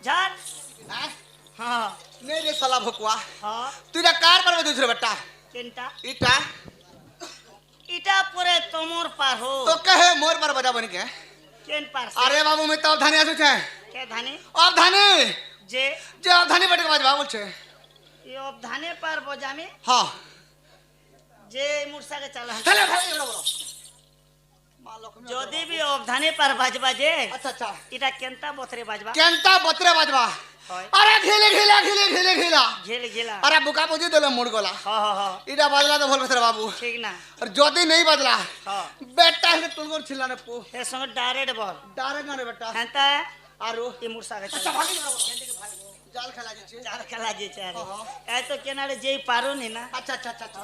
झाट হ্যাঁ हाँ নে রে সালা ভকুয়া हाँ তুই এটা কার পারবে দুধরে বেটা केनटा ইটা इटा पूरे तोमर पार हो তো কহে মোর পার বাজাবনি কে केन पार से আরে বাবু আমি তো ধানি আসুছে के धाने ধানি जे যে ধানি বেটে বাজবা বলছে ये अब धाने पार बजामे হ্যাঁ जे मुर्सा के चला তাহলে ভাই বলো বলো মা লক্ষ্মী যদি भी अब धाने पार बाजबा जे আচ্ছা আচ্ছা इटा केनता बतरे बाजबा কেনটা বতরে বাজবা হয় আরে ঘিলে ঘিলা ঘিলে ঘিলে ঘিলা झेल गेला আরে বুকা বুঝি দিলে মুড় গলা हाँ हाँ हाँ এটা বাজলা তো ভুল কথা বাবু ठीक ना আর যদি নেই বাজলা हाँ বেটা হেলে তুলগর ছিল না পু हे संग डायरेक्ट बॉल ডাইরেক্ট না রে বেটা हेंता আরো ये मुर्सा के আচ্ছা चला ভাগি জাল খেলা যাচ্ছে चार खेला जे चार हाँ। ए तो केनारे जे पारो नहीं ना আচ্ছা আচ্ছা আচ্ছা আচ্ছা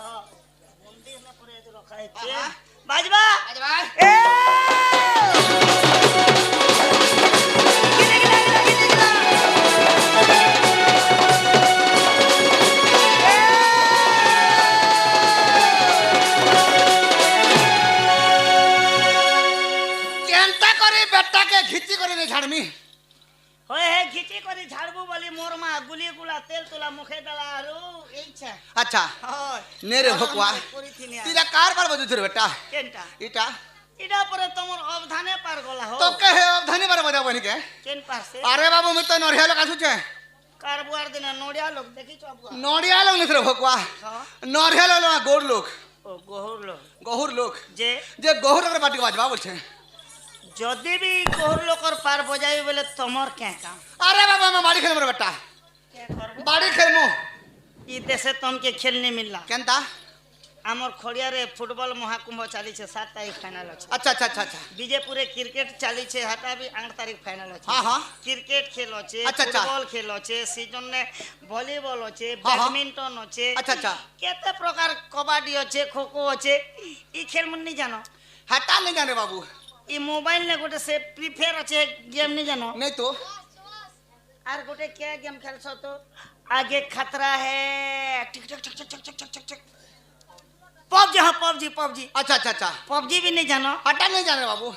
मंदिर में पूरे जो रखा है हाँ। बाजबा আজ ভাই ए गिले गिला गिला गिले गिला কেনটা করে বেটাকে ঘিচি করে নে ঝাড়মি होए है खिची करी झाड़बू बोली मोर मा गुली गुला तेल तुला मुखे डाला आरो इच्छा আচ্ছা होय নে রে ভকুয়া पूरी थी ने তুই এটা কার পারবে দুধরে বেটা केनटा এটা इडा परे तमर अवधाने पार गला हो তো কহে ধানি পার বাজাবনি কে केन पार से আরে বাবু আমি তো নড়িয়া লোক আসুছে कारबुआर दिन नोडिया लोग देखी छ अबुआ নড়িয়া লোক নিছে ভকুয়া हां নড়িয়া লোক না গোর লোক ओ गोहुर लोग গহুর লোক जे যে গহুর লোকের পাটি বাজবা বলছে जदि भी गोहुर लोकर पार बजाई बोले तमर क्या काम আরে বাবা আমি বাড়ি খেলবো রে বেটা क्या करबो বাড়ি খেলবো ई देशे तुमके खेल नहीं मिलला কেনটা हमर खड़िया रे फुटबॉल महाकुंभ चाली छे 7 तारीख फाइनल अछि আচ্ছা আচ্ছা আচ্ছা আচ্ছা विजयपुरे क्रिकेट चाली छे हटा भी 8 तारीख फाइनल अछि हाँ, हाँ। क्रिकेट खेल अछि अच्छा, अच्छा। फुटबॉल खेल अछि सीजन में वॉलीबॉल अछि हाँ, हाँ। बैडमिंटन अछि अच्छा, अच्छा। केते प्रकार कबड्डी अछि खो खो अछि ई खेल मन नहीं जानो হাঁটা নেই জানে বাবু ई मोबाइल ने गोटे से फ्री फायर अछि गेम नहीं जानो নেই তো आर गोटे क्या गेम खेलछो तो आगे खतरा है टिक टक टक टक टक टक टक पबजी हाँ पबजी पबजी আচ্ছা আচ্ছা আচ্ছা पबजी भी नहीं जानो হাঁটা নেই জানে বাবু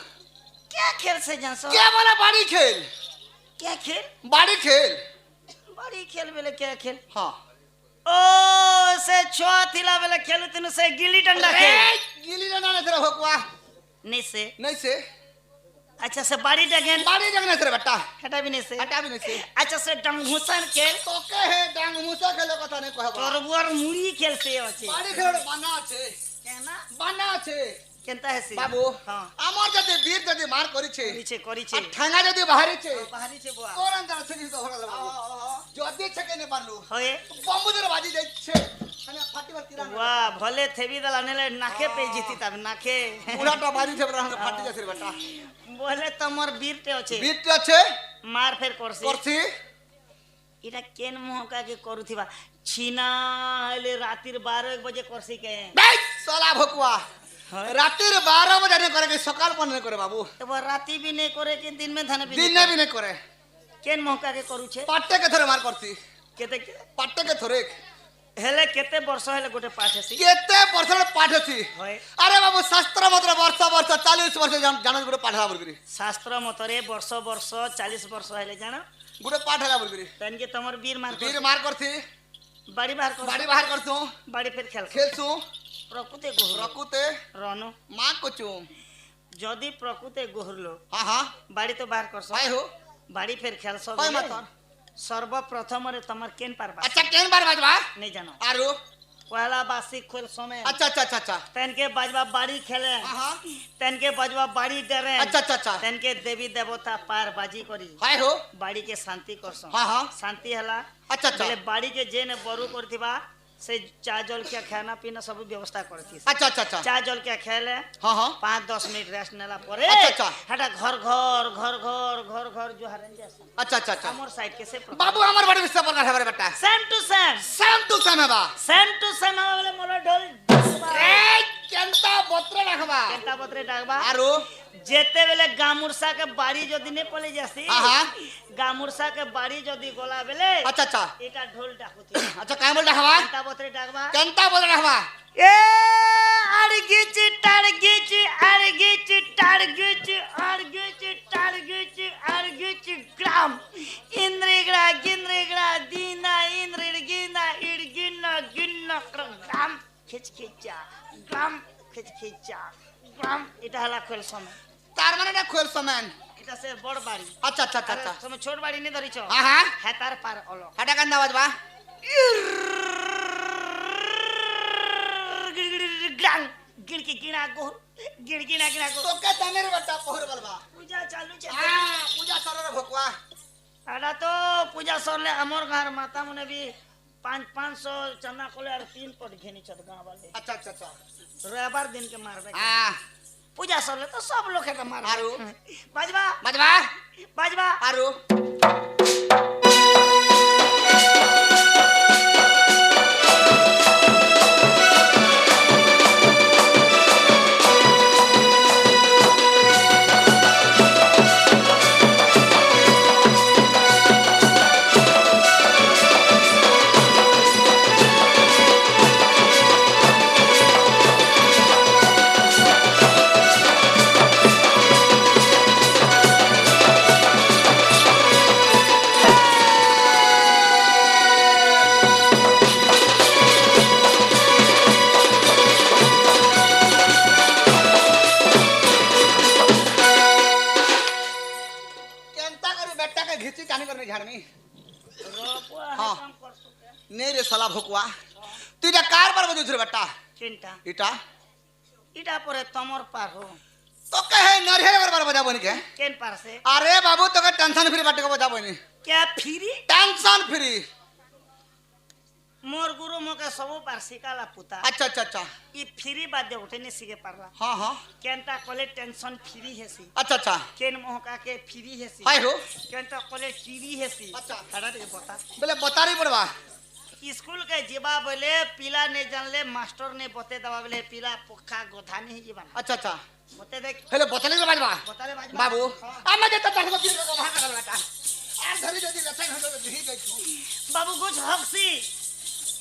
क्या खेल से जानसो কে বলে বাড়ি খেল क्या खेल বাড়ি খেল बड़ी खेल बेले क्या खेल হ্যাঁ ओ से छुआ थिला बेले खेलु तिनु से गिल्ली डंडा खेल গিলি না না তেরা ভকুয়া नहीं से নেই সে अच्छा से बाड़ी डगेन বাড়ি জগনে তেরা বেটা हटा भी नहीं से হাঁটা বি নেই সে अच्छा से डंगहुसन खेल তোকে হে ডাং মুসা খেলে কথা নেই কহবা तोरबुआर मुड़ी खेल से আছে বাড়ি খেলে বানা আছে केना বানা আছে केनता है से বাবু हां আমার যদি বীর যদি মার করিছে नीचे करी আর छे ঠাঙ্গা যদি বাহারিছে बाहरी छे बुआ তোর অন্তর থেকে তো হলো বাবু যদি ছেকে নে পারলু होए বম্বুদের বাজি যাচ্ছে মানে ফাটিবার তিরা वाह भले थेबी दला नेले नाके पे जीती तब नाके পুরাটা বাজি ছে বড় ফাটি যাচ্ছে রে বেটা बोले तमर वीरटे আছে বীরটা আছে मार फेर करसी করছি इटा केन मोहका के करूथिबा छिना हेले रातिर 12 बजे करसी के বেই সলা ভকুয়া রাতের 12 বাজে নে করে সকাল পর নে করে বাবু एबार राती भी नहीं करे के दिन में धन भी দিন नहीं না বিনে করে केन मोहका के करू छे পাট্টে কে ধরে মার করছি केते পাট্টে কে ধরে हेले केते वर्ष हेले गोटे पाठ हेसी কেতে বছর পাঠছি होय আরে বাবু শাস্ত্র মন্ত্র বর্ষ বর্ষ 40 বর্ষ জানো গুলো পাঠলা বলগরি शास्त्र मतरे वर्ष वर्ष 40 वर्ष हेले जानो গুলো পাঠলা বলগরি तन के तमर वीर मार বীর মার করছি बाड़ी बाहर कर বাড়ি বাহার করছু बाड़ी फेर खेल খেলছু प्रकृति गोहर রকুতে रनो মা কচু जदि प्रकृति गोहरलो হ্যাঁ হ্যাঁ बाड़ी तो बाहर करसो ভাই হো बाड़ी फेर खेल सब কয় মাতর सर्वप्रथम रे तमर केन पारबा আচ্ছা কেন বার বাজবা नहीं जानो আরো पहला बासी खोल समय अच्छा अच्छा अच्छा अच्छा तन के बजवा बाड़ी खेले हाँ हाँ तन के बजवा बाड़ी डरे अच्छा अच्छा अच्छा तन के देवी देवता पार बाजी करी हाय हो बाड़ी के शांति करसो हाँ हाँ शांति हला अच्छा अच्छा बेले बाड़ी के जेने बरु करथिबा से चा जल के खाना पीना सब व्यवस्था करथि अच्छा अच्छा अच्छा चा जल के खेले हाँ हाँ 5-10 मिनट रेस्ट नेला परे अच्छा, अच्छा। हटा घर घर घर घर घर घर जो हरन जैसा अच्छा अच्छा अच्छा हमर साइड के से बाबू हमारे बड़े विस्तार पर है बेटा same to same same to same है बा सेम टू सेम वाले मोला ढोल ए केंता बत्रे रखबा केंता बतरे डाकबा आरो जेते बेले गामुरसा के बाड़ी जदी ने पले जासी हाँ हाँ गामुरसा के बाड़ी जदी गोला बेले अच्छा अच्छा एटा ढोल डाकुती अच्छा काय बोल रखबा केंता बतरे डाकबा केंता बोल रखबा ए अड़गिच टड़गिच अड़गिच टड़गिच अड़गिच टड़गिच अड़गिच ग्राम इंद्री गिनरिगड़ा दीना इंद्रिड गिना इड गिन्न गिन्न ग्राम खिच खिचा গ্রাম खिच खिचा গ্রাম এটা হলা খোল সময় তার মানে না খোল সমান এটা সে বড় বাড়ি আচ্ছা আচ্ছা আচ্ছা আচ্ছা তুমি ছোট বাড়ি নে ধরিছ হ্যাঁ হ্যাঁ হ্যাঁ তার পার অলো হাটা কান্দা বাজবা গ্রাম गिड़की गिना गोर गिड़गिना गिना गोर তোকে জানের বেটা পোহর বলবা পূজা চালু છે হ্যাঁ পূজা সররে ভকুয়া আডা তো পূজা সরলে আমার ঘর মাতা মনে भी 500 चना कोले और 3 पट घेनी छत गांव वाले আচ্ছা আচ্ছা আচ্ছা रविवार दिन के मारबे হ্যাঁ पूजा सरले तो सब लोग है मार आरु बाजवा বাজবা बाजवा আরু কেনতা করে বেটাকে ঘিচি টানি করে ঝাড়মি रोपुआ है हाँ। काम कर सुके নে রে শালা ভকুয়া তুই এটা কার পার বজুছ রে বেটা चिंता এটা इटा परे तमर पार हो তোকে হে নরহের বার বজাবনি কে केन पार से আরে বাবু তোকে টেনশন ফ্রি বাটকে বজাবনি क्या फ्री টেনশন ফ্রি मोर गुरु मोके सबो पार सिकाला पुता আচ্ছা আচ্ছা আচ্ছা ई फ्री बादे उठे नहीं सिखे पारला হ্যাঁ হ্যাঁ केनता कोले टेंशन फ्री हेसी আচ্ছা আচ্ছা केन मोहका के फ्री हेसी হাই হো केनता कोले फ्री हेसी अच्छा। खड़ा दे बता বলে বতারি পড়বা स्कूल के जीवा बोले पिला ने जानले मास्टर ने बते दवा बोले पिला पोखा गोधा नहीं जीवन আচ্ছা আচ্ছা बते देख হেলে বতালি রে বাজবা बता रे बाजवा বাবু हाँ। আমি যে তোর কথা বিয়ে করব ভাগ করে বেটা আর ধরি যদি লছাই হলো দিহি যাইছু बाबू कुछ हक्सी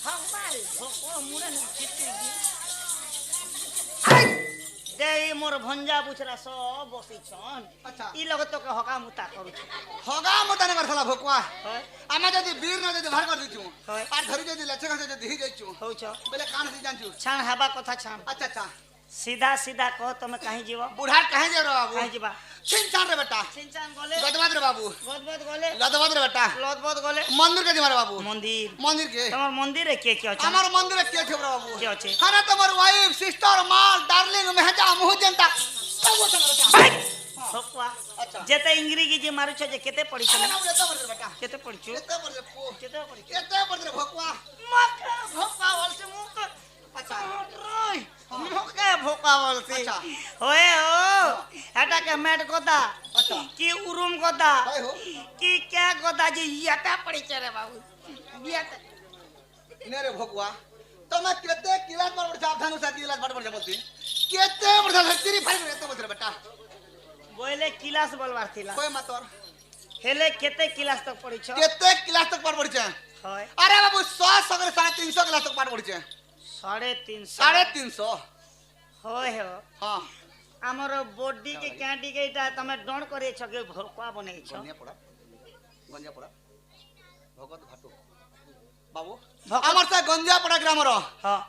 हक मारे ओ मुरे नहीं कितने दे मोर भंजा बुछरा सब बसी छन अच्छा। ई लोग तो के हका मुता करू छ হগা মতানে করছলা ভকুয়া হয় আমি যদি বীর না যদি ভাগ করে দিছু হয়। আর ধরি যদি লছাই হলো যদি দিহি যাইছু हो छ বলে কান দি জানছু छान हवा कथा छान আচ্ছা আচ্ছা सीधा सीधा कह तुम कहीं जीव বুড়ার কাহে যে রে বাবু कहीं जीवा চিনচান রে বেটা सिंचान गोले গদবাদ রে বাবু गदबद गोले গদবাদ রে বেটা लदबद गोले মন্দির কে দিমারে বাবু मंदिर মন্দির কে তোমার মন্দিরে কে কে আছে আমার মন্দিরে কে আছে রে বাবু কে আছে খানা তোমার ওয়াইফ সিস্টার মা ডার্লিং মেহজা মুহজনতা সব আছে রে বেটা সকवा अच्छा। जेते इंग्रेजी जे मारू छ जे केते पड़ी छ আরে না এটা বলে বেটা केते पड़ी छ এটা বলে পো केते पड़ी छ এটা বলে ভকুয়া मके भोकावल से मुख अच्छा। रोय मके भोकावल से अच्छा। होए हो हटा के मैट गोदा अच्छा। की उरुम गोदा हाय हो। की क्या गोदा जे याटा पड़ी छ रे बाबू याटा নে রে ভকুয়া তুমি কেতে ক্লাস পড় পড় সাবধান সা ক্লাস পড় পড় বলতি কেতে পড় হস্তিরি ফাইল এত বলতে বেটা बोले क्लास बोलवार थिला কই মাতর हेले केते क्लास तक पड़ी छ কেতে ক্লাস তক পড় পড়ছে होय আরে বাবু 100 সগরে 350 ক্লাস তক পড় পড়ছে 350 350 होय हो হ্যাঁ हमर बॉडी के कैंडी के इटा तमे डण करे छ के भोकवा बनै छ গঞ্জা পড়া গঞ্জা পড়া ভগত ঘাটু বাবু ভগত- আমার সে গঞ্জা পড়া গ্রামর হ্যাঁ।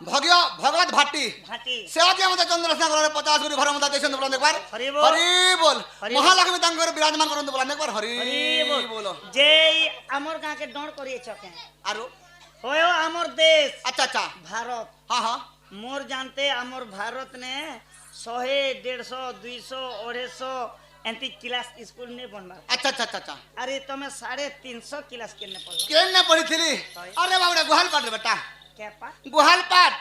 ভগবত ভাটি घाटी সেবাজি আমাদের চন্দ্রসনা করে 50 গুরি ঘর মধ্যে দেশন বলেন একবার হরি বল। হরি বল হরি বল। মহালক্ষ্মী তাঙ্কর বিরাজমান করন্ত বলেন একবার হরি हरि বল जे हमर गां के डण करे छ के আরো होयो हमर देश আচ্ছা আচ্ছা भारत হ্যাঁ হ্যাঁ मोर जानते हमर भारत ने 100 150 200 250 एंती क्लास स्कूल ने बनबा আচ্ছা আচ্ছা আচ্ছা আচ্ছা अरे तमे 350 क्लास केने पड़लो কেন না পড়িছিলি হয়। আরে বাবুরে গোহাল পাট রে বেটা क्या पा গোহাল পাট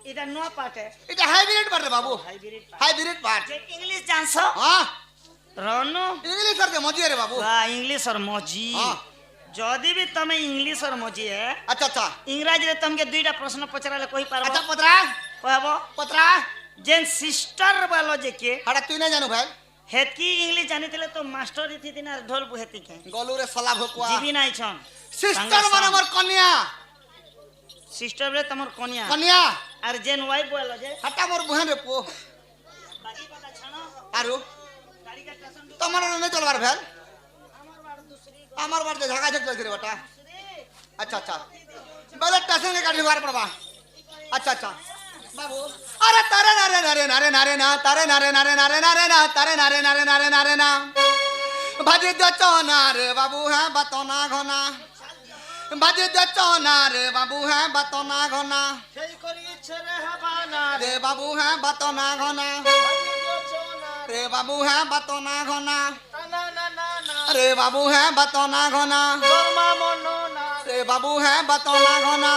इटा नो पाट है এটা হাইব্রিড পাট রে বাবু हाइब्रिड पाट হাইব্রিড পাট जे इंग्लिश जानसो হ্যাঁ रनो ইংলিশ আর মজি রে বাবু वाह इंग्लिश और मजी हाँ। जदि भी तमे इंग्लिश और मजी है আচ্ছা আচ্ছা इंग्राजी रे तमके दुईटा प्रश्न पचराले कोई पारबो আচ্ছা পত্রা कहबो পত্রা जेन सिस्टर वालो जे के হাড়া তুই না জানু ভাই हेतकी इंग्लिश जानितिले तो मास्टर थी दिना ढोल बुहेती के গলু রে সলা ভকুয়া जीवी নাই छन সিস্টার মানে আমার কন্যা सिस्टर रे तमर कन्या কন্যা আর जेन वाइफ वालो जे হাটা মোর বুহেন রে পো बाकी पता छनो আরো गाड़ी का स्टेशन তোমার না চলবার ভাই हमर बार दूसरी আমার বাড়িতে ঝাঁকা ঝাঁক চলছে রে বেটা। আচ্ছা আচ্ছা বলে স্টেশন के गाड़ी बाहर पड़वा। अच्छा अच्छा बाबू अरे तारे नारे नारे नारे नारे ना तारे नारे नारे नारे नारे ना तारे नारे नारे नारे नारे ना भाजी दो चौना रे बाबू है बतौना घना भाजी दो चौना रे बाबू है बतौना घना रे बाबू है बतौना घना रे बाबू है बतौना घना रे बाबू है बतौना घना रे बाबू है बतौना घना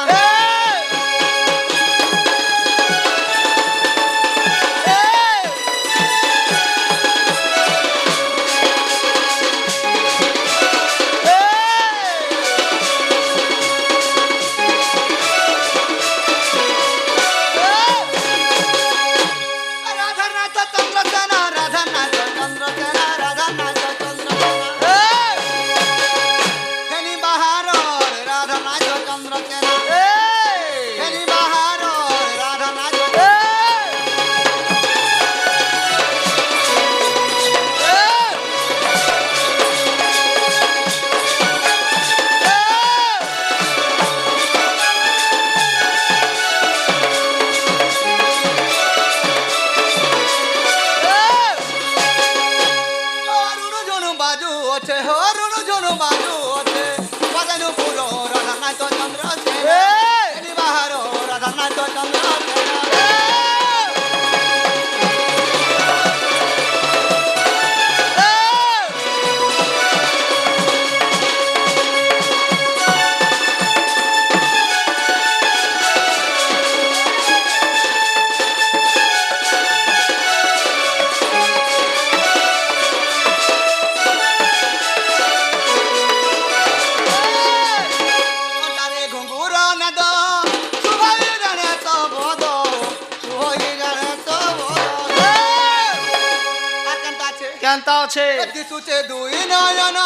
কেনতা আছে দিশুচে দুই নয়ন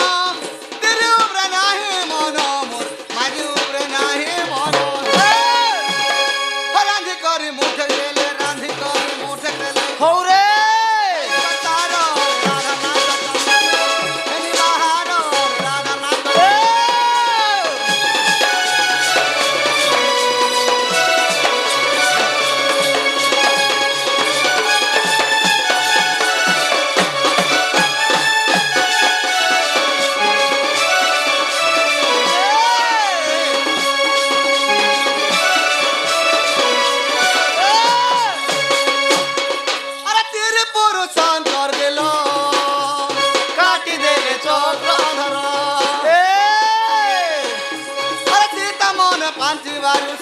তিরি উপরে নাহি মন মোর মাঝি উপরে নাহি মন রান্ধি করি মুঠে গেলে রান্ধি করি মুঠে গেলে হৌরে তার রাধা নাচ এনি বাহার রাধা নাচ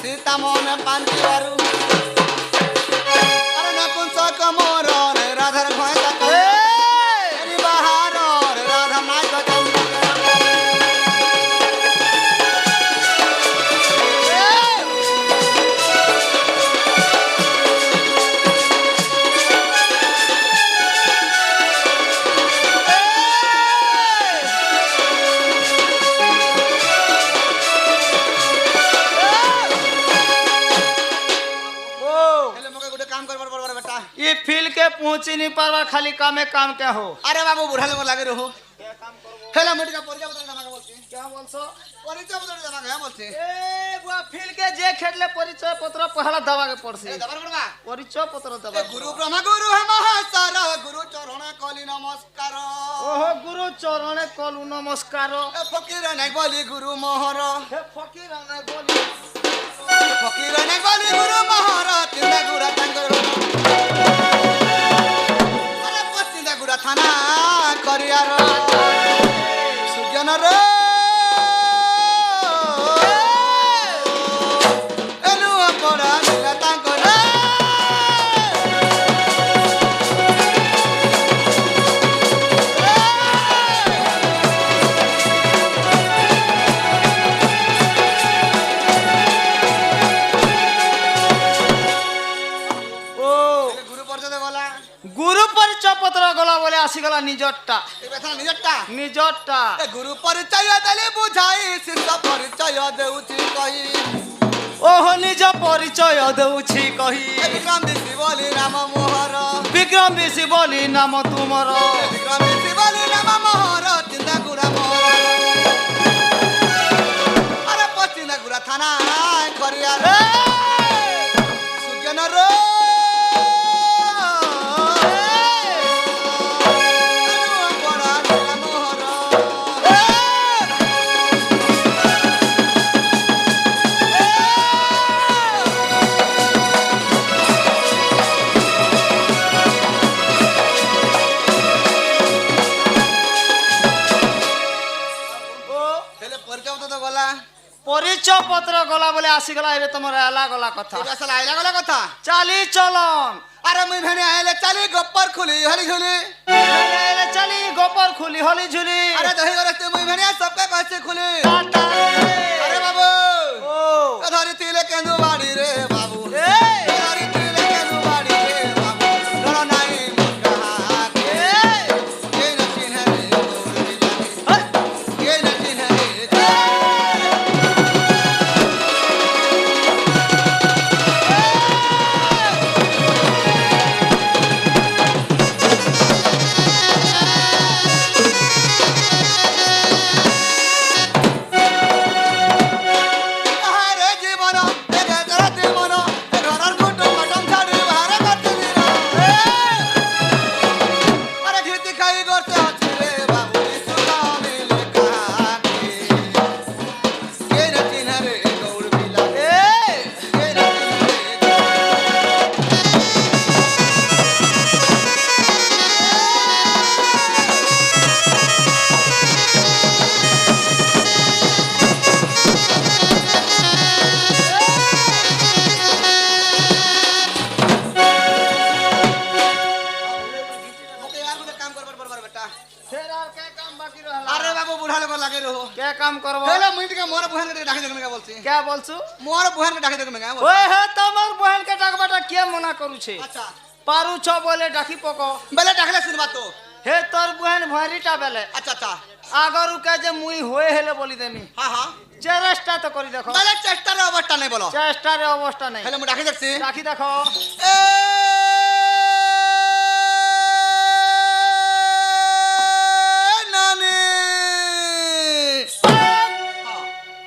सीता मोन पांची वारू अरे नपुंस कमोर रे राधर भयता एनी बहार रे राधा नाच चंद्र ये फील के पहुंची नहीं पारवा खाली कामे काम क्या हो अरे बाबू बुढ़ा लोग लागे रहो हेला मोटी का परिचय बता दमा बोलते क्या बोलसो परिचय बता दमा क्या बोलते ए बुआ फील के जे खेटले परिचय पत्र पहला दबा के पड़सी दबर बड़वा परिचय पत्र दबा गुरु ब्रह्मा गुरु हम सारा गुरु चरण कली नमस्कार ओहो गुरु चरण कलु नमस्कार फकीर नहीं बोली गुरु मोहर हे फकीर ने बोली फकीर नहीं बोली गुरु मोहर तिंदा गुरा तंगर अरे पतिंदा गुरा थाना करियार सुजन रे एनु अपरा निला तंगर गुरु परिचय पत्र गला बोले आसीगला निजटा निजटा गुरु परिचय देले बुझाई शिष्य परिचय देउची कही ओहो निज परिचय देउछि कही विक्रम ऋषि बोली नाम मोहर विक्रम ऋषि बोली नाम तुमर विक्रम ऋषि बोली नाम मोहर चिंता गुरा मोहर পরিচয় পত্র গলা বলে আসিগলা এবে তোমার এলা গলা কথা এবার শালা আইলা গলা কথা চালি চলন আরে মুই ভেনে আইলে চালি গপ্পর খুলি হলি ঝুলি চালি গোপর খুলি হলি ঝুলি আরে দহি গরস্তে মুই ভেনে সবকে কইছে খুলি টাটা আরে বাবু ও ধরি তিলে কেন্দু বাড়ি রে বাবু এই ধরি তিলে কেন্দু বাড়ি রে বাবু ডর নাই মন কাহাকে কে না চিনহে রে গৌর বিলাসী কে না চিনহে রে আরে জীবন এগে জরাতে মন এ ঘরর কুটুম মটম ছাড়ি বাহারে করতে দিনা আরে ঘিতি খাই করতে আছে রে বাবু সুখা মিলে কাহাকে কে না চিনহে রে গৌর বিলাসী কে না চিনহে রে ওকে यार मुझे काम करबर बरबर बेटा ফের আর কে কাম বাকি রহলা अरे बाबू बुढ़ा लोग लगे रहो কে কাম করব पहले मुझे के मोर बुहान के डाके देखने का बोलती কে বলছু मोर बुहान के डाके देखने का ওই হে তোমার বহন কে ডাকবাটা কে মনা করুছে अच्छा পারুছ বলে ডাকি পক बेले डाकले सुन बात तो হে তোর বহন ভরিটা বেলে अच्छा अच्छा আগরু কে যে মুই হয়ে হেলে বলি দেমি हां हां চেষ্টা তো করি দেখো बेले चेष्टा रे अवस्था नहीं बोलो চেষ্টার অবস্থা নাই पहले मु डाके देखছি রাখি দেখো ए नानी हां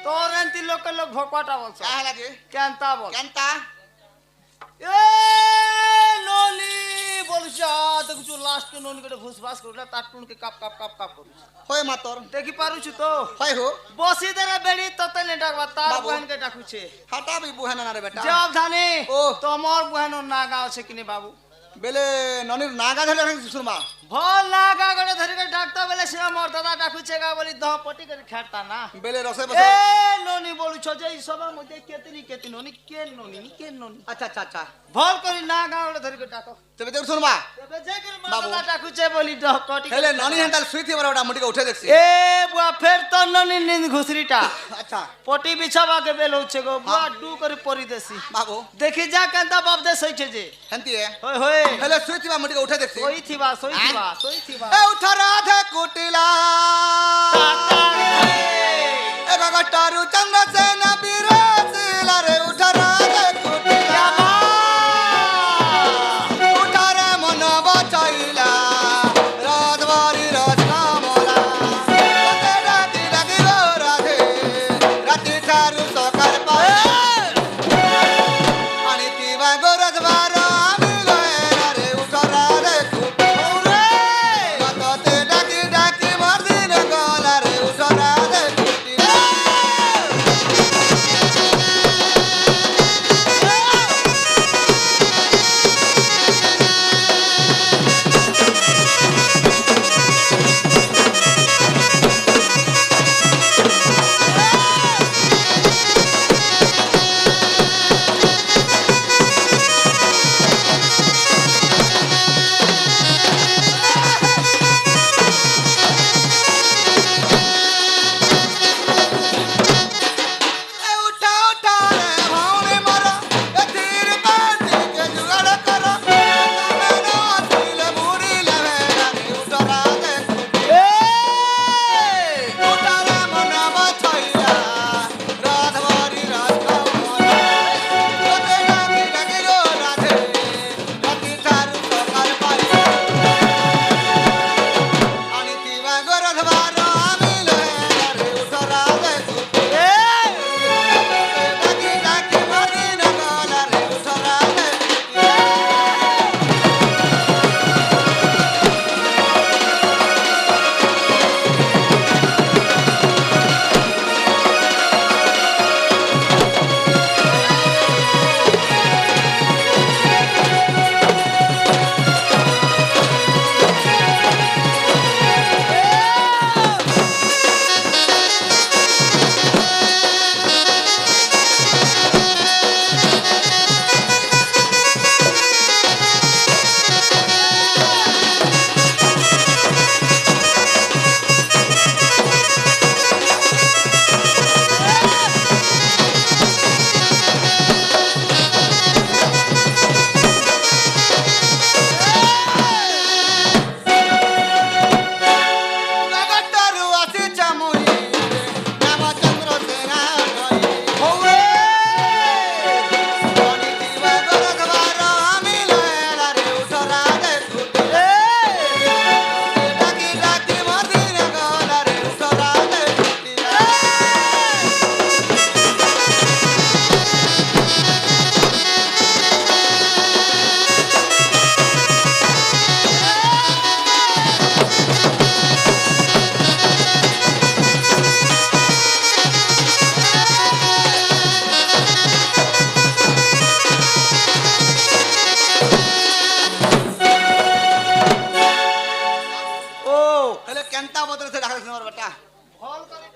তোর এন্তি লোকের লোক ভকবাটা বলছ क्या लगे কেনতা বল केनता এ ননি বলছ দেখছু লাস্ট কে ননি কে ফুসফাস করলা তার টুন কে কাপ কাপ কাপ কাপ করু होय मातर দেখি পারুছু তো होय हो বসি দেরে বেড়ি ততে নে ডাকবা তার বাবু। বহন কে ডাকুছে हटा भी बुहान ना रे बेटा জব জানি ও। তোমার বহন না গাও আছে কিনি বাবু बेले ननीर नागा धले सुनबा ভাল না গা গড়ে ধরি কে ডাকতা বেলে সে মোর দাদা ডাকুছে গা বলি দহ পটি করে খেড়তা না बेले रसे এ बसे ননি বলছ যে এই সবার মধ্যে কেতিনি ননি কে ননি अच्छा अच्छा अच्छा ভাল করি না গা গড়ে ধরি কে ডাকো तबे देख सुनबा তবে যে করে মোর বাবু। দাদা ডাকুছে বলি দহ পটি हेले ननी हंताल सुईथि बरा ओटा मुटी के उठे देखছি এ বুয়া ফের তো ননি নিন ঘুসরিটা अच्छा পটি বিছাবা কে বেল হচ্ছে গো বুয়া ডু করে পরি দেছি बाबू দেখি যা কেনতা বাপ দেশ হইছে যে हंती है হই হই हेले सुईथि बा मुटी के उठे देखছি সই থিবা ए उठा राधे कुटिला ए गगटारू चंद्रसेन बिराजिला रे उठा राधे कुटिला उठा रे मन बचाइला राजवारी राजकामला राधे राधे लगी गो राधे राती ठारू सकार पाए आणि तिवा गोरजवार आम्ही गए रे उठा राधे कुटिला ते डाकी डाकी मर्दिन गला रे उठा राधे कुटिला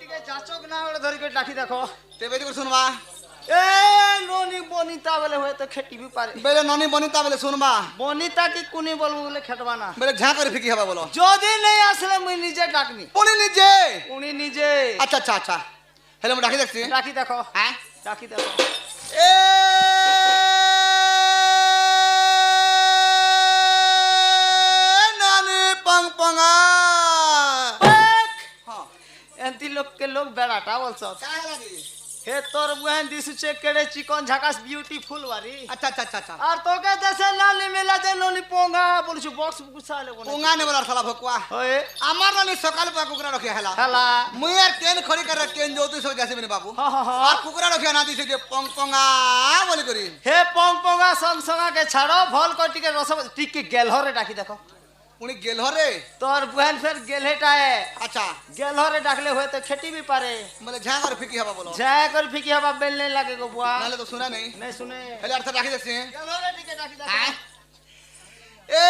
টিকে যাচক না বলে ধরি করে ডাকি দেখো তেবে দিকে শুনবা এ ননি বনিতা বলে হয়তো খেটিবি পারে বেলে ননি বনিতা বলে শুনবা বনিতা কি কুনি বলবো বলে খেটবা না বেলে ঝা করে ফিকি হবা বলো যদি নেই আসলে মুই নিজে ডাকনি উনি নিজে উনি নিজে আচ্ছা আচ্ছা আচ্ছা হেলে মই ডাকি দেখছি ডাকি দেখো হ্যাঁ ডাকি দেখো এ নানি পং পঙ্গা হ্যাঁ এন্তি লোককে লোক বেড়াটা বলছ কাহে লাগি হে তোর বুহেন দিশুছে কেড়ে চিকন ঝাকাস বিউটিফুল বাড়ি আচ্ছা আচ্ছা আচ্ছা আচ্ছা আর তোকে দেশে নালি মেলা যে নলি পোঙ্গা বলছু বক্স গুছালে বলে পঙ্গা নে বলার শালা ভকুয়া হয়ে আমার নানি সকাল পা কুকুরা রখি হেলা খেলা মুই আর ট্রেন খড়ি করে ট্রেন যৌতু সব যাসি মানে বাবু হ হ হ আর কুকুরা রখি না দিছে যে পং পঙ্গা বলি করি হে পং পঙ্গা সং সঙ্গাকে ছাড়ো ভল কর টিকে রস টিকে গেলহরে ডাকি দেখো উনি গেল হরে তোর বুহেন ফের গেলহেটায় আচ্ছা গেলহরে ডাকলে হয়তো খেটিবি পারে মানে ঝা করে ফিকি হবা বলো যা করে ফিকি হবা বেল নেই লাগে গো বুয়া নালে তো শুনা নেই নাই শুনে হেলে অর্থ রাখি দেখছি গেলহরে টিকে ডাকি দেখো হ্যাঁ এ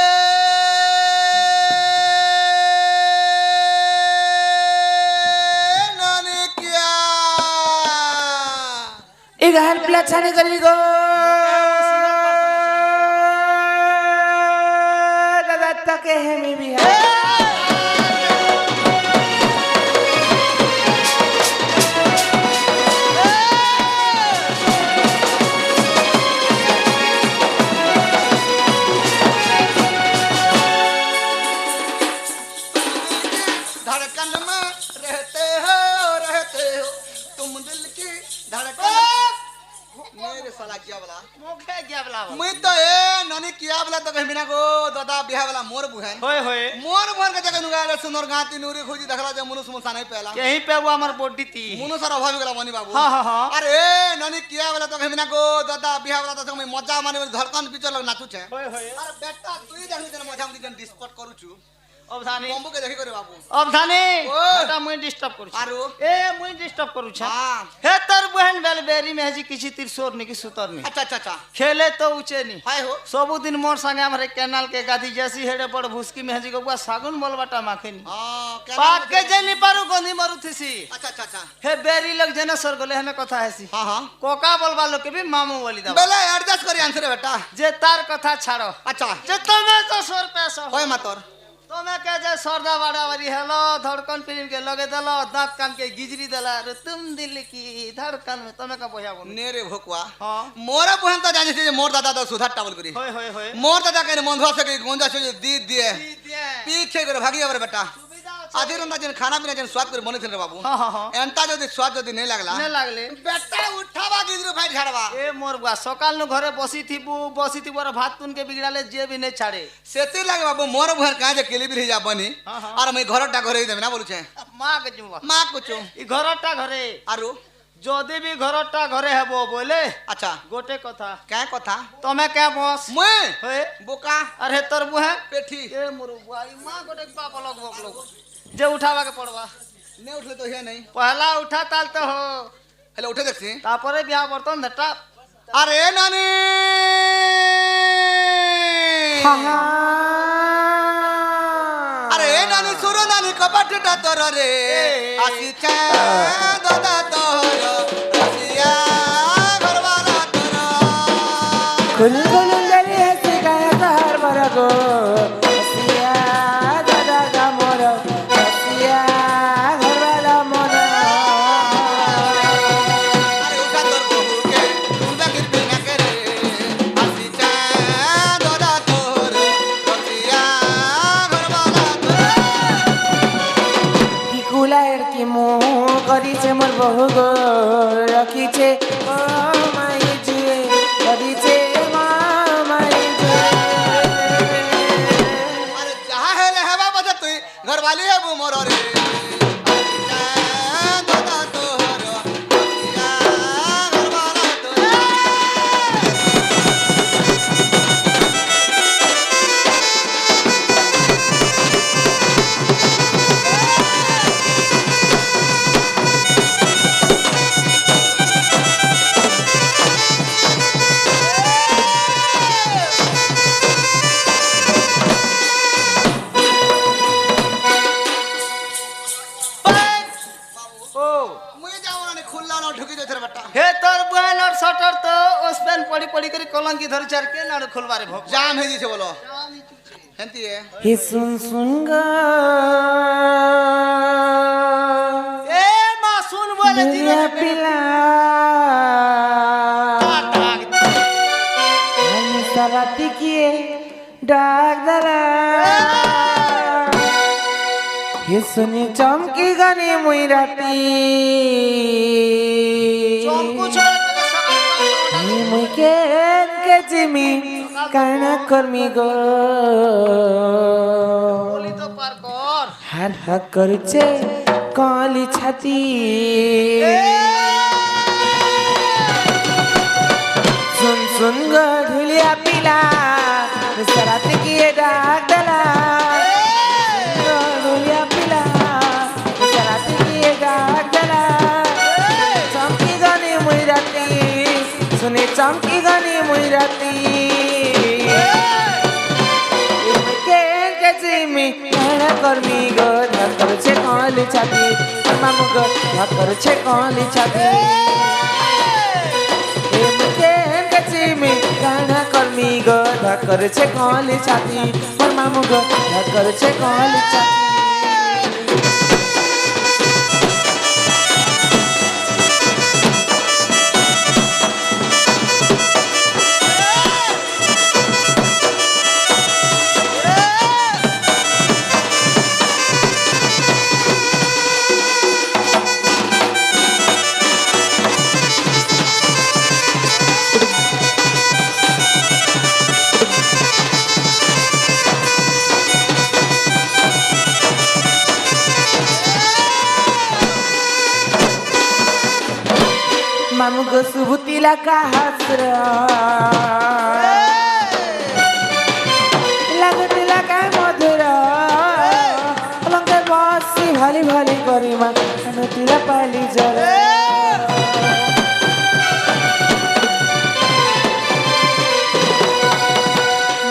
নানি কিয়া इधर प्लछाने करी गो दादा तके है मी भी है धड़कन में रहते हो तुम दिल की धड़कन मेरे साला किया बोला মুখে গেবলা मुई तो ए ननी किया बोला तो कहीं बिना को दादा बिहा वाला मोर बुहन होय होय मोर बुहन के जगह नुगा रे सुनर गाती नूरी खोजी देखला जे मुनुस मुसा नहीं पहला यही पे वो हमार बॉडी थी मुनु सारा अभावी गला मनी बाबू हाँ, हाँ, हाँ। अरे ए ननी किया बोला तो कहीं बिना को दादा बिहा वाला तो मैं मजा माने धड़कन पिक्चर लग नाचू छे होय होय अरे बेटा तू ही देखली जन मजा मुदी जन डिस्पट करू छु অবধানে बम्बू के देखी करे बाबू অবধানে ও। এটা মুই ডিস্টার্ব করছি আরো? এ মুই ডিস্টার্ব করুছ हां হে তোর বহন বেল বেরি মেহজি কিছু তীর সোর নাকি সুতর নি अच्छा अच्छा अच्छा খেলে তো উচে নি हाय हो सबुदिन मोर संगे हमरे कैनाल के गादी जैसी हेडे बड़ भुसकी मेहजी को बुआ सागुन बोलबाटा माखेनी हां पाक के जनी पारु गंधी मारु थिसी अच्छा अच्छा अच्छा हे बेरी लग जने सर गले हने कथा हैसी हां हां कोका बोलबा लोग के भी मामू बोली दा बेले एडजस्ट करी आंसर बेटा जे तार कथा छाड़ो अच्छा जे तुम्हें तो सोर पैसा होय मातर तुम्हें के जे सरदा बाड़ा वाली हेलो धड़कन फिल्म के लगे देलो दांत कान के गिजरी देला रे तुम दिल की धड़कन में तुम्हें का बोया बोल नेरे भोकुआ हां मोर बुहन तो जाने से मोर दादा तो सुधार टावल करी होय होय होय मोर दादा के मंधवा से गोंजा से दी दिए दिए पीछे करे भागी अबर बेटा सुविधा आधी रंदा जन खाना पीना जन स्वाद करे बने थे रे बाबू हां हां हां एंता जदी स्वाद जदी नहीं लागला ने लागले बेटा उठावा गिजरू फाइट झाड़वा ए मोर बुआ सकाल नु घरे बसी थी बोर भात तुन के बिगड़ाले जे भी नहीं छाड़े सेती लागे बाबू मोर बुहन का जे केली भी जा बनी हाँ, हाँ। और मैं घरटा घरे ही देबे ना बोलू छे माँ के जुआ मां कुछो इ घरटा घरे आरो যদি भी ঘরটা ঘরে হেবো বলে अच्छा গোটে কথা क्या कथा তুমি কে বস मैं হে बोका আরে তোর বুহে पेठी এ মোর বুয়াই মা গোটে বাপ লগ বকলো যে উঠাবা के পড়বা नहीं उठले तो है नहीं পহলা উঠা তাল তো हो हेलो उठे देखছি তারপরে বিয়া বর্তন ধটা अरे नानी अरे नानी सुरो नानी कपटटा तोर रे आसी छे दादा तोर रसिया घरवाला तोर कुल कुलुंदरी हसी गाया तार बरगो हसिया दादा गा मोर हसिया घरवाला मोर अरे उठा तोर बहू के तुंदा गिरबे ना करे आसी छे दादा तोर रसिया घरवाला तोर हिकुलाएर कि मु गरिछे मोर बहु गो रखिछे ओ माई जे गरिछे माई जे अरे जहाँ है ले हवा बजे तू घरवाली है वो मोर रे दादा तोर रसिया घरवाला तोर ঢুকি যাচ্ছে রে বেটা হে তোর বহন আর শটর তো ওসপেন পড়ি পড়ি করে কলঙ্কি ধরে চার কে নাড়ু খুলবারে ভোগ জাম হয়ে গেছে বলো হেন্তি হে শুন শুন গো এ মা শুন বলে দুনিয়া পিলা আমি সারাটি কিয়ে ডাক দালা হে শুনি চমকি গানে মুই রাতি চমকু ছড়ে তোকে সকাল হে মুই কেন কে জিমি কানা কর্মী গো বলি তো পার কর হার হাক করছে কলি ছাতি सुन सुन गो ढुलिया पिला सरात की डाक दला ढुलिया पिला सरात की डाक दला चमकी गानी मुई राती सुने चमकी गानी मुई राती में कहना कर्मी गो धक्कर छे कली छाती मामू गो धक्कर छे कली छाती में कहना कर्मी गो धक्कर छे कली छाती और मामू गो धक्कर छे कली छाती मामू गो सुबुतीला का हसरा लागतीला का मधुरा लंगे बसी भाली भाली करी मा अनुतीला पाली जरा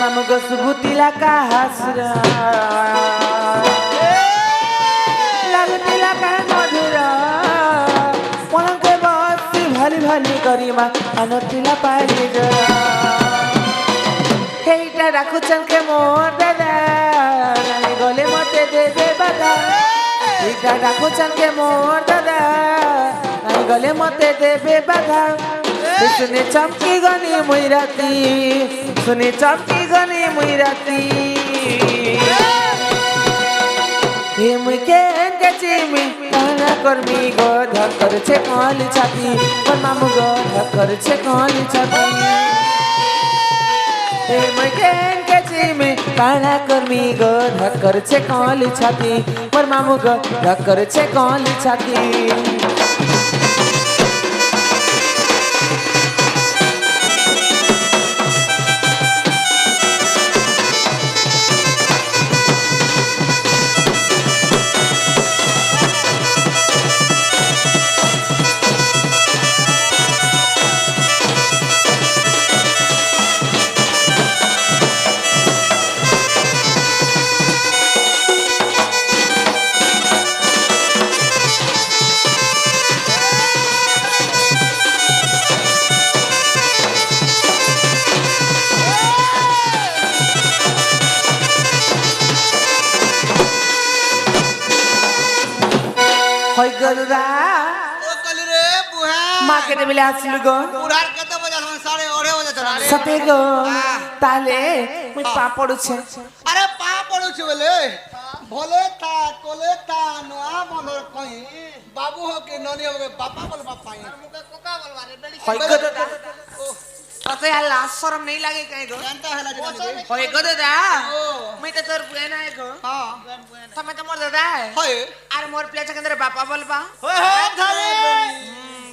मामू गो सुबुतीला का हसरा लागतीला का मधुरा भाली भाली करी मा अनतिला पाली जरा हेटा राखुचन के मोर दादा नानी गले मते दे दे बादा हेटा राखुचन के मोर दादा नानी गले मते दे बे बादा सुने चमकी गनी मुई राती सुने चमकी गनी मुई राती हे मुई केन के चिमी कहना कर्मी गो धक्कर छे कली छाती पर मामू गो धक्कर छे कली छाती हे मुई केन के चिमी कहना कर्मी गो धक्कर छे कली छाती पर मामू गो धक्कर छे कली छाती হই গদা ও কলি রে বুহা মার্কেট বেলে আসলু গো পুরার কত বাজে এখন 8:30 বাজে চলে সতে গো তাহলে মুই পা পড়ুছে আরে পা পড়ুছে বলে ভলে তা কোলে তা নোয়া মনর কই বাবু হোকে ননি হোকে বাপা বলে বাপাই কোকা বলবারে বেলি হই গদা अते यार लाज शरम नहीं लागे काहे गो জানতা হলা জানি होय गो दादा ओ मैं तो तोर बुएना है गो हां तमे तो मोर दादा है হয় আর মোর প্লেচ के अंदर बापा बोलबा होय होय धरे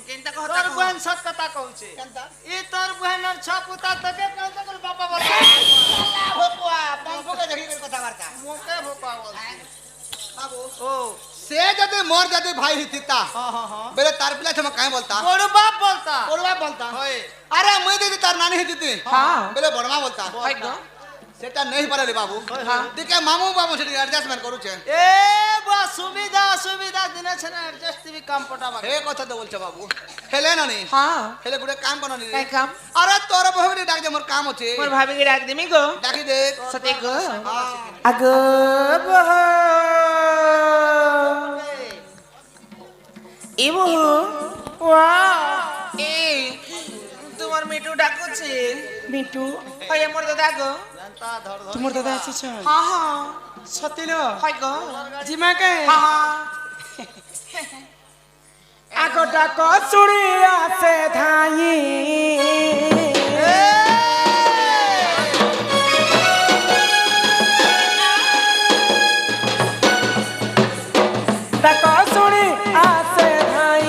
केनता कहता তোর বহন সত কথা কইছে কান্তা ই তোর বহনের ছপুতা তোকে কোন তো বাবা বল ভোপা বংশকে দেখি করে কথা বার্তা মোকে ভোপা বল বাবু ও সে যদি মোর যদি ভাই হিতিতা हां हां हां বেলে তার পিলা তুমি কাই বলতা বড় বাপ বলতা বড়বা বলতা होय আরে মুই যদি তার নানি হিতিতি হ্যাঁ। বেলে বড়মা বলতা होय गो সেটা নেই পারে রে বাবু দিকে মামু বাবু সেটি অ্যাডজাস্টমেন্ট করুছে এ বা সুবিধা সুবিধা দিনে ছেনে অ্যাডজাস্ট টিভি কাম পটাবা এ কথা তো বলছে বাবু হেলে নানি হ্যাঁ হেলে গুড়ে কাম করো নি কাই কাম আরে তোর বহুটি ডাক দে মোর কাম আছে মোর ভাবিকে ডাক দিমি গো ডাকি দেখ সতে গো হ্যাঁ। আগো বহ এ বহ ওয়া এ তোমার মিটু ডাকুছে মিটু হয় মোর দাদা গো জানতা ধর ধর তোমার দাদা আসিছ হ্যাঁ হ্যাঁ সতিল হয় গো জিমাকে আগো ডাক চুড়ি আছে ধাই ডাক চুড়ি আছে ধাই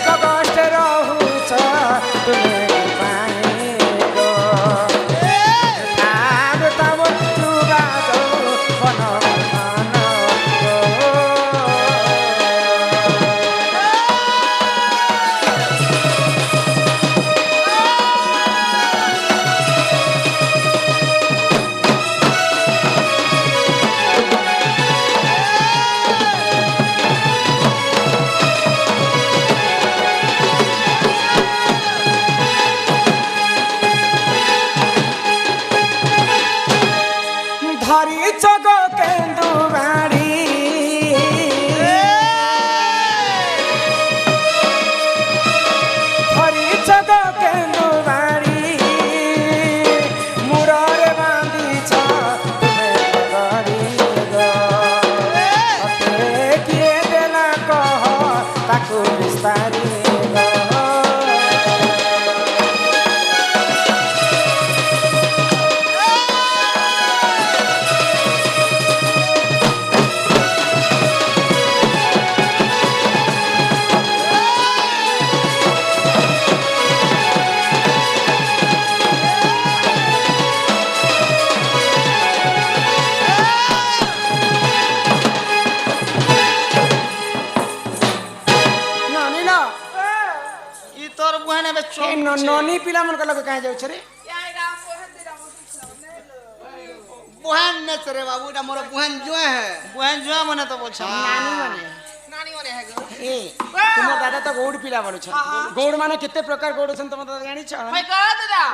কষ্ট রহুছ তুমি পাই গো আগ তব চুবাদ বন ধরি চগ কেন্দু বাড়ি ধরি চগ কেন্দু বাড়ি মুড়রে বাঁধিছ তুমি গড়ি গো কিয়ে দেলা কহ তাকু বিস্তারি গো নানি না ই তোর বুহানে বে এই ননি পিলা মন কল কাই যাউছ রে বুহান নেছ রে বাবু এটা মোর বুহান জুয়ে হে বুহান জুয়া মনে তো বলছ নানি মানে এ তোমার দাদা তো গৌড় পিলা বলছ গৌড় মানে কেতে প্রকার গৌড় ছন তোমার দাদা জানিছ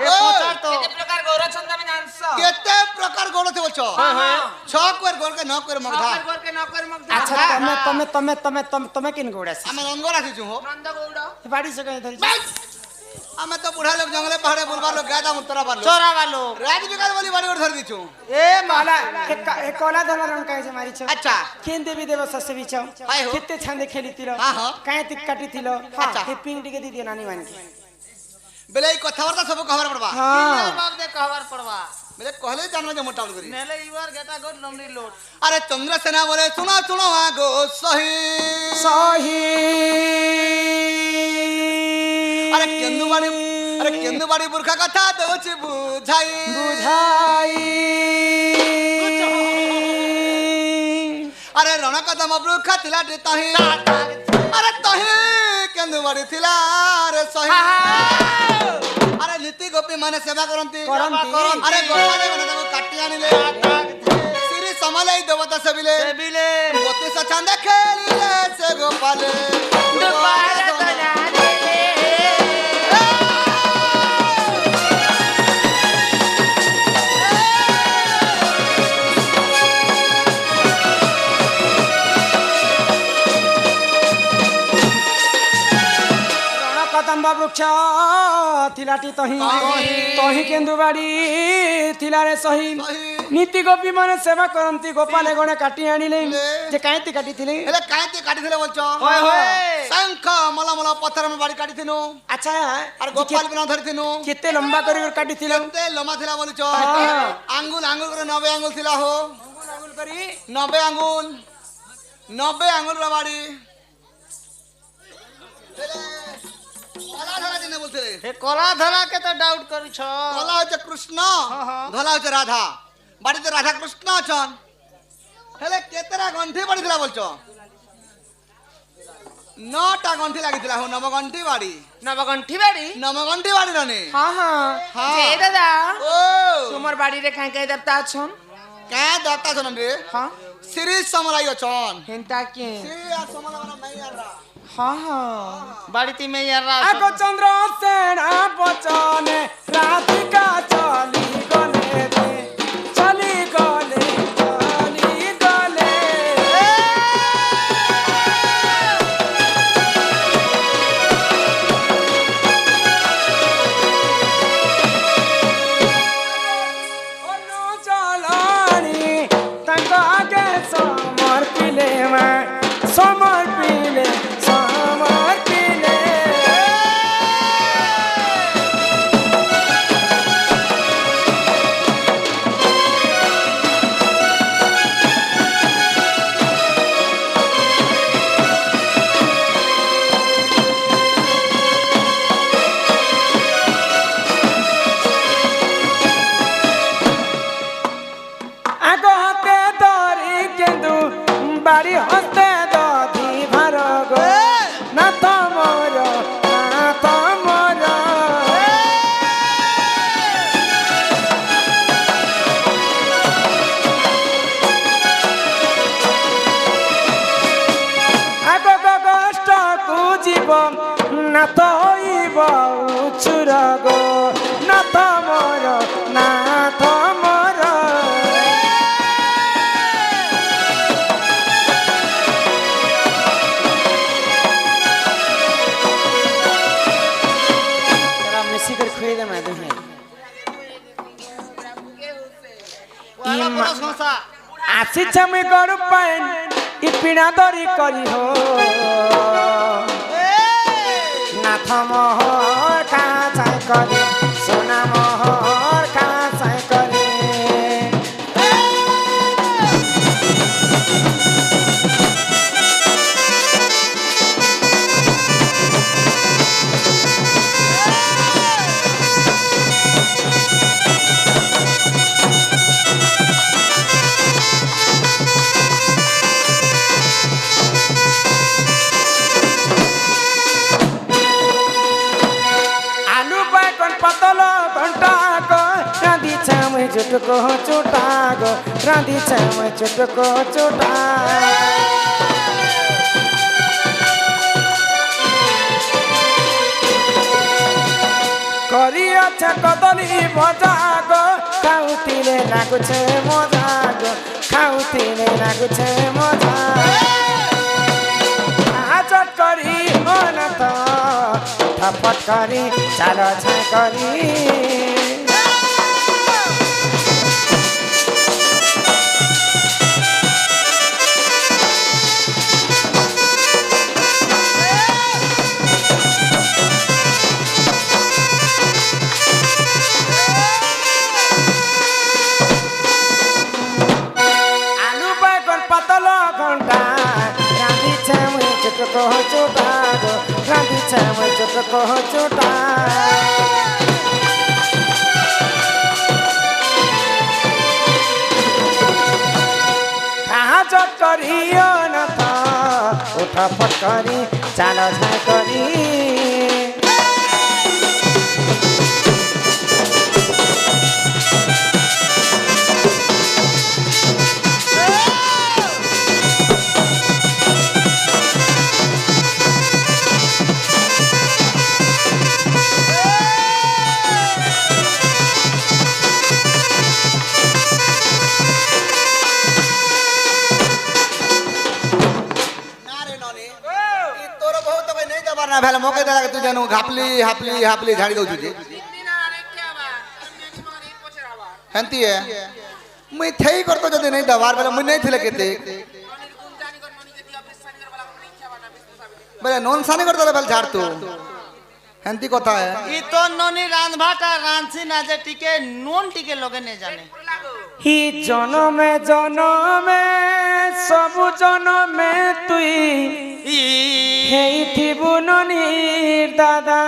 এ পচার তো কেতে প্রকার গোল আছে বলছো ছক কর গোল কে ন কর মগধা আচ্ছা তুমি কিন গৌড় আছে আমি রঙ্গর আসিছু হো বাড়ি সে কাই ধরি আমি তো বুড়া লোক জঙ্গলে পাহাড়ে বুলবার লোক গাদা মুতরা পারলো চোরা বালো রাজ বিকাল বলি বাড়ি ওর ধরে দিছু এ মালা এ কলা ধলা রং কাই যে মারিছ আচ্ছা কেন দেবী দেব সসে বিছ হাই হো। কেতে ছান্দে খেলিতিল হ্যাঁ, হ্যাঁ। কাই তিক কাটিতিল আচ্ছা। হে পিং টিকে দি দিও নানি মানকে বেলে এই কথাবার্তা সব খবর পড়বা হ্যাঁ বাপ দে কভার পড়বা বেলে कहले জানবা যে মোটা করি নেলে ইবার গেটা গড লমড়ি লোড আরে চন্দ্রসেনা বলে শুনো শুনো আগো সহি সহি আরে কেন্দু বাড়ি বুরখা কথা দউছি বুঝাই বুঝাই আরে রণ কদম বৃক্ষ ଥିଲା তাহি আরে তাহি কেন্দু বাড়ি ଥିଲା রে সহি আরে নীতি গোপী মানে সেবা করନ୍ତି আরে গোপালে মানে তাকে কাটি আনিলে শ্রী সমলাই দেবতা সেবিলে বিলে বতিশ চাঁদে খেলিলে সে গোপালে কদম্ব বৃক্ষ থিলাটি তহি তহি কেন্দু বাড়ি থিলারে সহি নীতি গোপী মানে সেবা করନ୍ତି গোপালে গণে কাটি আনিলে যে কাইতি কাটিଥିଲେ ହେଲେ କାହିଁକି କାଟିଥିଲେ ବୋଲଛ ଶଙ୍ଖ ମଲ ମଲ ପଥର ଆମେ ବାଡି କାଟିଥିନୁ ଆଚ୍ଛା ଆରେ ଗୋପାଳ ବିନା ଧରିଥିନୁ କେତେ ଲମ୍ବା କରି କାଟିଥିଲ କେତେ ଲମ୍ବା ଥିଲା ବୋଲଛ ଆଙ୍ଗୁଲ ଆଙ୍ଗୁଲ করে 90 ଆଙ୍ଗୁଲ ଥିଲା ହୋ ଆଙ୍ଗୁଲ କରି 90 ଆଙ୍ଗୁଲ 90 ଆଙ୍ଗୁଲ ର ବାଡି କଲା ଧରା ଦିନେ ବୋଲଥିଲେ हे कला धला के तो डाउट करू छ କଲା ହଉଛି କୃଷ୍ଣ ଧଲା ହଉଛି ରାଧା ବାଡି ତ ରାଧା କୃଷ୍ଣ ଅଛନ୍ ହେଲେ କେତେଟା ଗଣ୍ଠି ବାଡି ଥିଲା ବୋଲଛ ନଅଟା ଗଣ୍ଠି ଲାଗିଥିଲା ହଉ ନବଗଣ୍ଠି ବାଡ଼ି নবগণ্ঠি বাড়ি ନବଗଣ୍ଠି ବାଡ଼ି ନନି হ্যাঁ হ্যাঁ হ্যাঁ। যে দাদা ଓ তোমার বাড়িরে কাই কাই দেবতা আছন କାଁ ଦତ୍ତା ଛନ୍ ରେ হ্যাঁ ସିରିଜ ସମଲାଇ ଅଛନ୍ হেনতা কে ସିରିଜ ସମଲା ମାନେ ମାଇଆରା হ্যাঁ হ্যাঁ বাড়িতে মেয়ারা আগো চন্দ্র সেনা বচনে রাধিকা চলি গলে রে চলি গলে চলি গলে অনুচলনি তাঙ্ক আগে সমর্পিলে মা সমর্পিলে সমর্পিলে আগো হাতে ধরি কিন্তু বাড়ি হস্তে দধি ভার গো না তোমার না তোমার আগো কষ্ট কু জীব না তৈব উছুর গো না তোমার না তোমার तेरा मिसी कर खुए दे मैं तुम्हें পয়লা বড় সংসা आसी छमे गरु पाइन इपिना दरी करी हो नाथ मोहर का चाय करी सोना मोहर का चाय करी आलू बैगन पतल घंटा को रांधी छमे चुटको चुटा गो रांधी छमे चुटको चुटा करी अच्छा कदली भजा गो खाउतिले लाଗୁছে মজা গো খাউতিলে লাগুছে মজা आचट करी अनत थपट करी चाल छाय करी आलू बैगन पतल घंटा रांधी छमे चुटको चुटा गो रांधी छमे चुटको चुटा कहाँ चट करी अनत उठ फट करी चाल छाय करी ନା ରେ ନନି ଇ ତୋର ବହୁତ କଇ ନେଇ ଦବାର ନା ଭେଲ ମକେ ଦେଲା ତୁ ଜାନୁ ଘାପଲି ହାପଲି ହାପଲି ଝାଡ଼ି ଦଉଛୁ ଯେ ହେନ୍ତି ଏ ମୁଇଁ ଥେଇ କରତ ଯଦି ନେଇ ଦବାର ବେଲେ ମୁଇଁ ନେଇ ଥିଲେ କେତେ বেলে নন সানি করতে বেলে ঝাড় তু হেন্তি কথা है ই তো ননি রাঁধবাটা রাঁধছি না যে টিকে নুন টিকে লগে নে জানে হি জনমে জনমে সবু জনমে তুই ই হেইথিবু ননির দাদা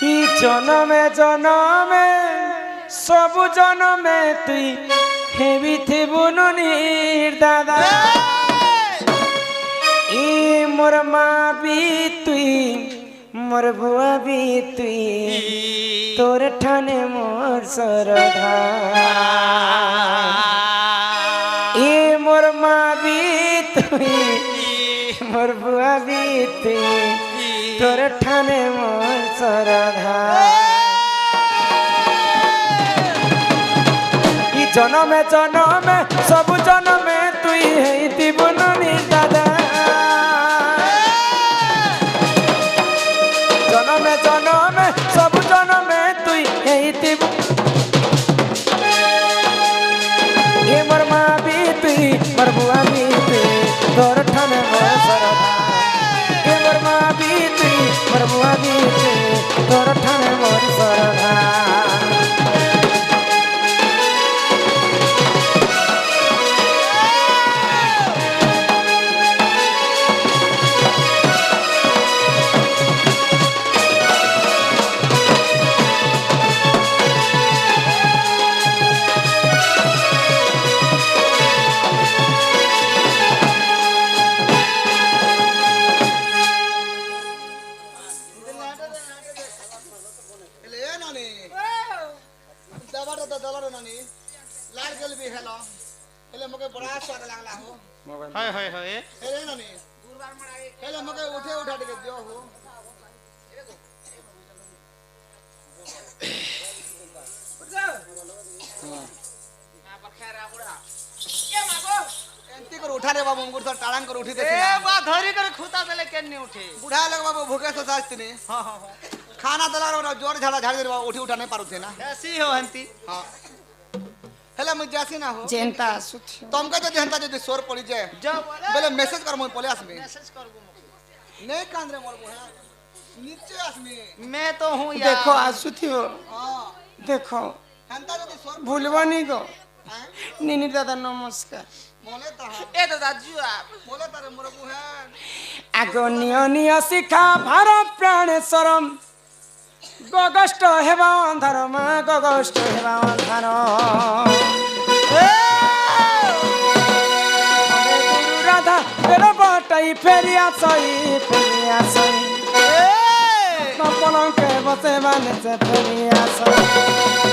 হি জনমে জনমে সবু জনমে তুই হেবিথিবু ননির দাদা মোর মা বি তুই মোর বুয়া বি তুই তোর ঠানে মোর শ্রদ্ধা এ মোর মা বি তুই মোর বুয়া বি তুই তোর ঠানে মোর শ্রদ্ধা ই জনমে জনমে সবু জনমে তুই হেইতিবু ননি দাদা জনমে জনমে সবু জনমে তুই হেইতিবু এ মোর মা বি তুই মোর বুয়া বি তুই তোর ঠানে মোর শ্রদ্ধা এ মোর মা বি তুই মোর বুয়া বি তুই তোর ঠানে মোর শ্রদ্ধা এলে এ নানি দাবাটা তো দলারো নানি লাইট গেল বি হেলো এলে মকে বড়া স্বাদ লাগলা হো হয় হয় হয় এলে নানি এলে মকে উঠে উঠা দিকে দিও হো एंती कर उठा रे बाबू मुकुट सर टाळांग कर उठी এ देते বা ধরি করে খুতা দিলে কেন উঠে बुढ़ा लग बाबू भूखे तो सास्ती नहीं হ্যাঁ হ্যাঁ खाना दला रो जोर झाड़ा झाड़ी दे बाबू उठी उठा नहीं पारू थे ना এসি হো হন্তি हां हेला मुझ जासी ना हो जेंता सुथी तुमका जो हंता जो सोर पड़ी जाए যাও বলে बोले मैसेज कर मोर पोले आसमी মেসেজ করব नहीं कांद रे मोर बोहा नीचे आसमी मैं तो हूं यार देखो आसुथी हो हां देखो हंता जो सोर भूलवानी गो हैं निनी दादा नमस्कार मोले ता এ দাদা জুয়া मोले तारे मोर बोहा आगो नियो नियो शिखा भार प्राण सरम गगष्ट हेबा अंधार मा गगष्ट हेबा अंधार गुरु राधा तेरा बटाई फेरिया सई पलंग के बसे बाने से फेरिया सई